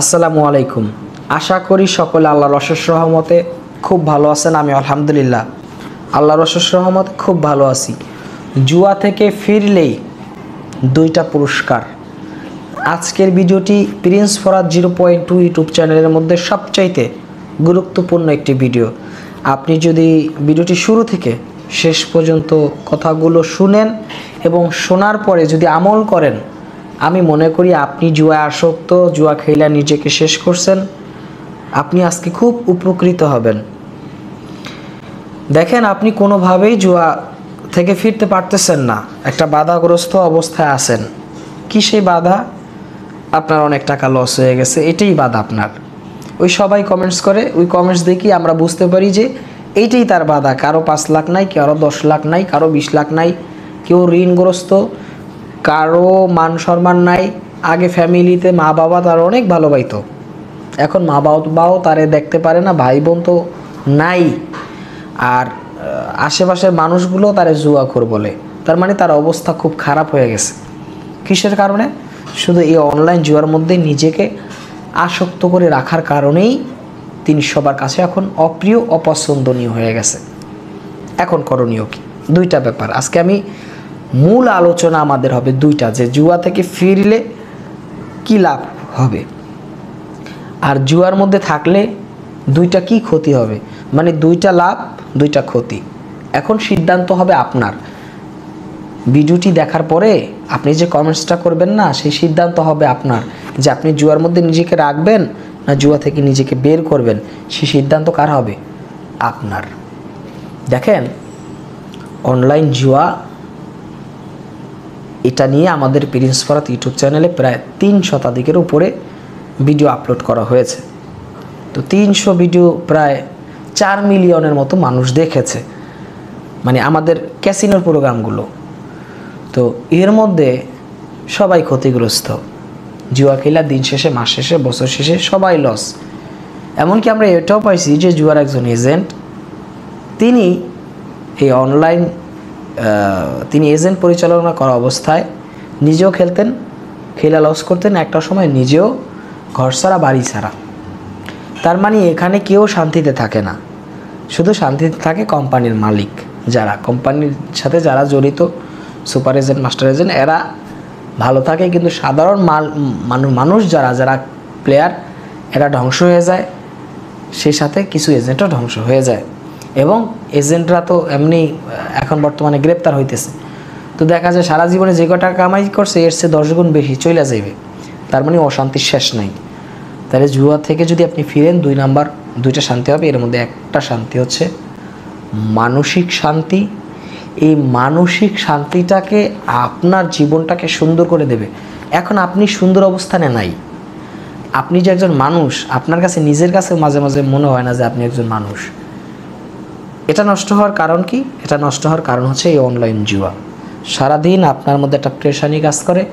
আসসালামু আলাইকুম। আশা করি সকলে আল্লাহর অশেষ রহমতে খুব ভালো আছেন। আমি আলহামদুলিল্লাহ আল্লাহর অশেষ রহমতে খুব ভালো আছি। জুয়া থেকে ফিরলেই দুইটা পুরস্কার। আজকের ভিডিওটি প্রিন্স ফরাদ 0.2 ইউটিউব চ্যানেলের মধ্যে সবচাইতে গুরুত্বপূর্ণ একটি ভিডিও। আপনি যদি ভিডিওটি শুরু থেকে শেষ পর্যন্ত কথাগুলো শুনেন এবং শোনার পরে যদি আমল করেন, আমি মনে করি আপনি জুয়া আসক্ত, জুয়া খেলা নিজেকে শেষ করছেন, আপনি আজকে খুব উপকৃত হবেন। দেখেন, আপনি কোনোভাবেই জুয়া থেকে ফিরতে পারতেছেন না, একটা বাধাগ্রস্ত অবস্থায় আছেন। কি সেই বাধা? আপনার অনেক টাকা লস হয়ে গেছে, এটাই বাধা আপনার। ওই সবাই কমেন্টস করে, ওই কমেন্টস দেখি আমরা বুঝতে পারি যে এইটাই তার বাধা। কারো 5 লাখ নাই, কারো 10 লাখ নাই, কারো 20 লাখ নাই, কেউ ঋণগ্রস্ত, কারো মান সম্মান নাই। আগে ফ্যামিলিতে মা বাবা তার অনেক ভালোবাসতো, এখন মা বাবাও তারে দেখতে পারে না, ভাই বোন তো নাই, আর আশেপাশের মানুষগুলো তারে জুয়াখোর বলে। তার মানে তার অবস্থা খুব খারাপ হয়ে গেছে। কিসের কারণে? শুধু এই অনলাইন জুয়ার মধ্যে নিজেকে আসক্ত করে রাখার কারণেই তিনি সবার কাছে এখন অপ্রিয়, অপছন্দনীয় হয়ে গেছে। এখন করণীয় কি? দুইটা ব্যাপার আজকে আমি মূল আলোচনা আমাদের হবে, দুইটা, যে জুয়া থেকে ফিরলে কি লাভ হবে আর জুয়ার মধ্যে থাকলে দুইটা কি ক্ষতি হবে, মানে দুইটা লাভ দুইটা ক্ষতি। এখন সিদ্ধান্ত হবে আপনার। ভিডিওটি দেখার পরে আপনি যে কমেন্টসটা করবেন না, সেই সিদ্ধান্ত হবে আপনার, যে আপনি জুয়ার মধ্যে নিজেকে রাখবেন না জুয়া থেকে নিজেকে বের করবেন। সেই সিদ্ধান্ত কার হবে? আপনার। দেখেন, অনলাইন জুয়া, এটা নিয়ে আমাদের প্রিন্স ফরাদ ইউটিউব চ্যানেলে প্রায় 3 শতাধিকের উপরে ভিডিও আপলোড করা হয়েছে। তো 300 ভিডিও প্রায় 4 মিলিয়নের মতো মানুষ দেখেছে, মানে আমাদের ক্যাসিনোর প্রোগ্রামগুলো। তো এর মধ্যে সবাই ক্ষতিগ্রস্ত। জুয়া খেলা দিন শেষে, মাস শেষে, বছর শেষে সবাই লস। এমনকি আমরা এটাও পাইছি যে জুয়ার একজন এজেন্ট, তিনি এই অনলাইন তিনি এজেন্ট পরিচালনা করা অবস্থায় নিজেও খেলতেন, খেলা লস করতেন, একটা সময় নিজেও ঘর ছাড়া, বাড়ি ছাড়া। তার মানে এখানে কেউ শান্তিতে থাকে না, শুধু শান্তিতে থাকে কোম্পানির মালিক, যারা কোম্পানির সাথে যারা জড়িত, সুপার এজেন্ট, মাস্টার এজেন্ট, এরা ভালো থাকে। কিন্তু সাধারণ মানুষ যারা প্লেয়ার, এরা ধ্বংস হয়ে যায়, সেই সাথে কিছু এজেন্টও ধ্বংস হয়ে যায়। এবং এজেন্টরা তো এমনি এখন বর্তমানে গ্রেপ্তার হইতেছে। তো দেখা যায় সারা জীবনে যে কটা কামাই করছে এর চেয়ে 10 গুণ বেশি চলে যাবে। তার মানে অশান্তির শেষ নাই। তাহলে জুয়া থেকে যদি আপনি ফিরেন, 2 নাম্বার, দুইটা শান্তি হবে। এর মধ্যে একটা শান্তি হচ্ছে মানসিক শান্তি। এই মানসিক শান্তিটাকে আপনার জীবনটাকে সুন্দর করে দেবে। এখন আপনি সুন্দর অবস্থানে নাই, আপনি যে একজন মানুষ, আপনার কাছে নিজের কাছে মাঝে মাঝে মনে হয় না যে আপনি একজন মানুষ। এটা নষ্ট হওয়ার কারণ কি? এটা নষ্ট হওয়ার কারণ হচ্ছে এই অনলাইন জুয়া। সারাদিন আপনার মধ্যে একটা প্রেশানি কাজ করে,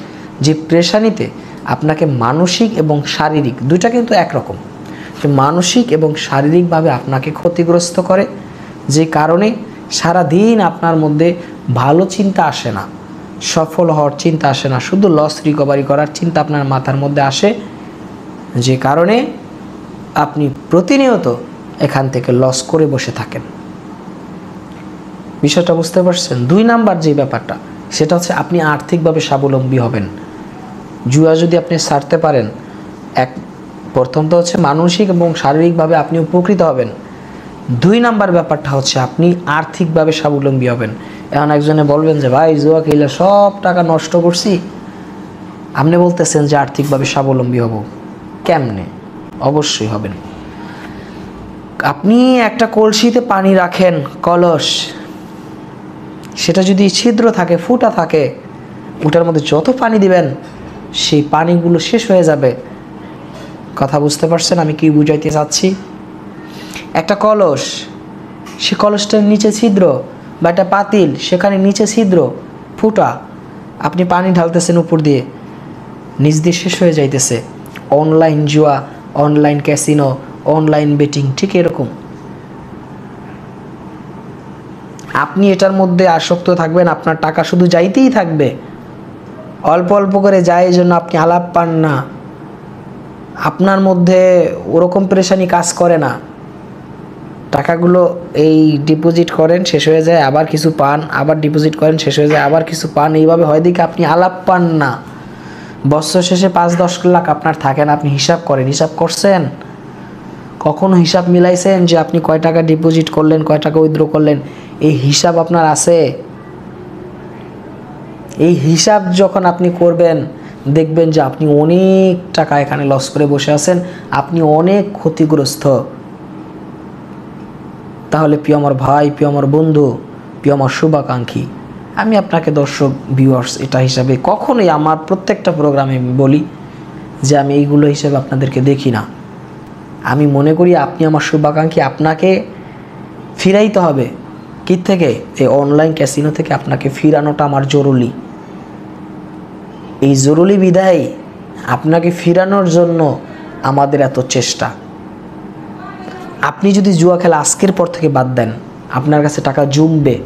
যে প্রেশানিতে আপনাকে মানসিক এবং শারীরিক, দুইটা কিন্তু একরকম, যে মানসিক এবং শারীরিকভাবে আপনাকে ক্ষতিগ্রস্ত করে, যে কারণে সারাদিন আপনার মধ্যে ভালো চিন্তা আসে না, সফল হওয়ার চিন্তা আসে না, শুধু লস রিকভারি করার চিন্তা আপনার মাথার মধ্যে আসে, যে কারণে আপনি প্রতিনিয়ত এখান থেকে লস করে বসে থাকেন। বিষয়টা বুঝতে পারছেন? 2 নাম্বার যে ব্যাপারটা, সেটা হচ্ছে আপনি আর্থিকভাবে স্বাবলম্বী হবেন। জুয়া যদি আপনি ছাড়তে পারেন, প্রথম তো হচ্ছে মানসিক এবং শারীরিকভাবে আপনি উপকৃত হবেন। 2 নাম্বার ব্যাপারটা হচ্ছে আপনি আর্থিকভাবে স্বাবলম্বী হবেন। এখন একজনে বলবেন যে ভাই জুয়া খেলে সব টাকা নষ্ট করছি, আপনি বলতেছেন যে আর্থিকভাবে স্বাবলম্বী হব, কেমনে? অবশ্যই হবেন। আপনি একটা কলসিতে পানি রাখেন, কলস, সেটা যদি ছিদ্র থাকে, ফুটা থাকে, ওটার মধ্যে যত পানি দিবেন সেই পানিগুলো শেষ হয়ে যাবে। কথা বুঝতে পারছেন আমি কি বুঝাইতে চাচ্ছি? একটা কলস, সে কলসটার নিচে ছিদ্র, বা একটা পাতিল, সেখানে নিচে ছিদ্র, ফুটা, আপনি পানি ঢালতেছেন উপর দিয়ে, নিচ দিয়ে শেষ হয়ে যাইতেছে। অনলাইন জুয়া, অনলাইন ক্যাসিনো, অনলাইন বেটিং ঠিক এরকম। আপনি এটার মধ্যে আসক্ত থাকবেন, আপনার টাকা শুধু যাইতেই থাকবে, অল্প অল্প করে যায়, এই জন্য আপনি আলাপ পান না। আপনার মধ্যে ওরকম পেরেশানি কাজ করে না। টাকাগুলো এই ডিপোজিট করেন, শেষ হয়ে যায়, আবার কিছু পান, আবার ডিপোজিট করেন, শেষ হয়ে যায়, আবার কিছু পান। এইভাবে হয় দিকে আপনি আলাপ পান না। বছর শেষে 5-10 লাখ আপনার থাকে না। আপনি হিসাব করেন, হিসাব করছেন? কখনো হিসাব মিলাইছেন যে আপনি কয় টাকা ডিপোজিট করলেন, কয় টাকা উইথড্র করলেন? এই হিসাব আপনার আছে? এই হিসাব যখন আপনি করবেন, দেখবেন যে আপনি অনেক টাকা এখানে লস করে বসে আছেন, আপনি অনেক ক্ষতিগ্রস্ত। তাহলে প্রিয় আমার ভাই, প্রিয় আমার বন্ধু, প্রিয় আমার শুভাকাঙ্ক্ষী, আমি আপনাকে দর্শক ভিউয়ার্স এটা হিসাবে কখনোই আমার প্রত্যেকটা প্রোগ্রামে বলি যে আমি এইগুলো হিসাবে আপনাদেরকে দেখি না। আমি মনে করি আপনি আমার শুভাকাঙ্ক্ষী, আপনাকে ফিরাইতে হবে। কি থেকে? এই অনলাইন ক্যাসিনো থেকে আপনাকে ফিরানোটা আমার জরুরি। এই জরুরি বিধায় আপনাকে ফিরানোর জন্য আমাদের এত চেষ্টা। আপনি যদি জুয়া খেলা আজকের পর থেকে বাদ দেন, আপনার কাছে টাকা জমবে।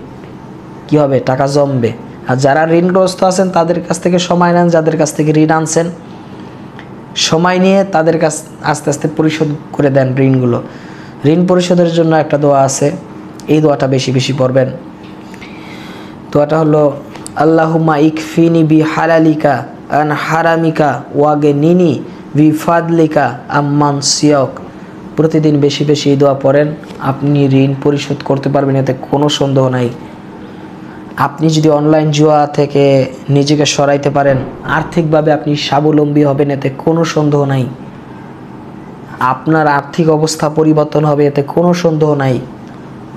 কি হবে? টাকা জমবে। আর যারা ঋণগ্রস্ত আছেন তাদের কাছ থেকে সময় নেন, যাদের কাছ থেকে ঋণ আনছেন সময় নিয়ে তাদের কাছ আস্তে আস্তে পরিশোধ করে দেন ঋণগুলো। ঋণ পরিশোধের জন্য একটা দোয়া আছে, এই দোয়াটা বেশি বেশি পড়বেন। দোয়াটা হলো আল্লাহুম্মা ইকফিনি বি হালালিকা আন হারামিকা ওয়াগনিনি বি ফাদলিকা আম্মান সিয়াক। প্রতিদিন বেশি বেশি এই দোয়া পড়েন, আপনি ঋণ পরিশোধ করতে পারবেন, এতে কোনো সন্দেহ নাই। আপনি যদি অনলাইন জুয়া থেকে নিজেকে সরাইতে পারেন, আর্থিকভাবে আপনি স্বাবলম্বী হবেন, এতে কোনো সন্দেহ নাই। আপনার আর্থিক অবস্থা পরিবর্তন হবে, এতে কোনো সন্দেহ নাই।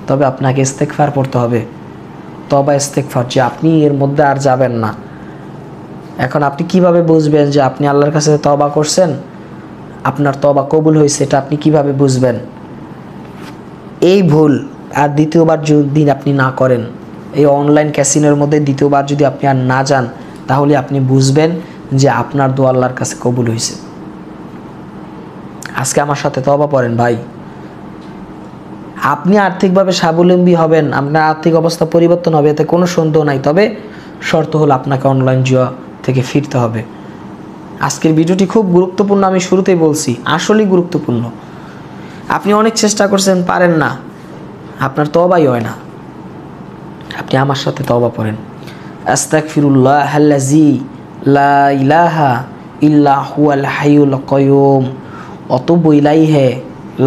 তবে আপনাকে ইস্তেগফার পড়তে হবে, তওবা ইস্তেগফার, যে আপনি এর মধ্যে আর যাবেন না। এখন আপনি কিভাবে বুঝবেন যে আপনি আল্লাহর কাছে তওবা করছেন, আপনার তওবা কবুল হয়েছে? এটা আপনি কিভাবে বুঝবেন? এই ভুল আর দ্বিতীয়বার যদি আপনি না করেন, এই অনলাইন ক্যাসিনোর মধ্যে দ্বিতীয়বার যদি আপনি আর না যান, তাহলে আপনি বুঝবেন যে আপনার দোয়া আল্লাহর কাছে কবুল হয়েছে। আজকে আমার সাথে তওবা পড়েন ভাই। আপনি আর্থিকভাবে স্বাবলম্বী হবেন, আপনার আর্থিক অবস্থা পরিবর্তন হবে, এতে কোনো সন্দেহ নাই। তবে শর্ত হলো আপনাকে অনলাইন জুয়া থেকে ফিরতে হবে। আজকের ভিডিওটি খুব গুরুত্বপূর্ণ, আমি শুরুতেই বলছি, আসলেই গুরুত্বপূর্ণ। আপনি অনেক চেষ্টা করছেন, পারেন না, আপনার তওবাই হয় না। আপনি আমার সাথে তওবা পড়েন। আস্তাগফিরুল্লাহাল্লাযী লা ইলাহা ইল্লা হুয়াল হাইয়ুল কাইয়ুম ওয়াতুবু ইলাইহি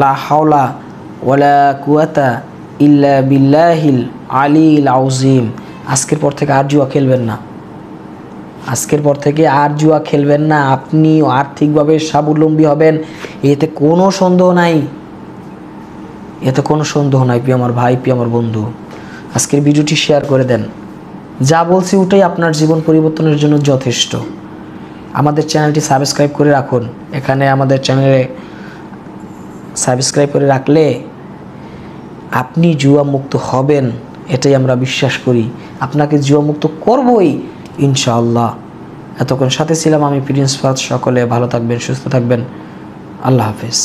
লা হাওলা ওয়ালা কুওয়াতা ইল্লা বিল্লাহিল আলিয়্যিল আযীম। আজকের পর থেকে আর জুয়া খেলবেন না। আজকের পর থেকে আর জুয়া খেলবেন না। আপনি আর্থিকভাবে স্বাবলম্বী হবেন, এতে কোনো সন্দেহ নাই, এতে কোনো সন্দেহ নাই। প্রিয় আমার ভাই, প্রিয় আমার বন্ধু, আজকের ভিডিওটি শেয়ার করে দেন। যা বলছি ওটাই আপনার জীবন পরিবর্তনের জন্য যথেষ্ট। আমাদের চ্যানেলটি সাবস্ক্রাইব করে রাখুন। এখানে আমাদের চ্যানেলে সাবস্ক্রাইব করে রাখলে আপনি জুয়া মুক্ত হবেন, এটাই আমরা বিশ্বাস করি। আপনাকে জুয়া মুক্ত করবই ইনশাআল্লাহ। এতক্ষণ সাথে ছিলাম আমি প্রিন্স ফাহাদ। সকলে ভালো থাকবেন, সুস্থ থাকবেন। আল্লাহ হাফেজ।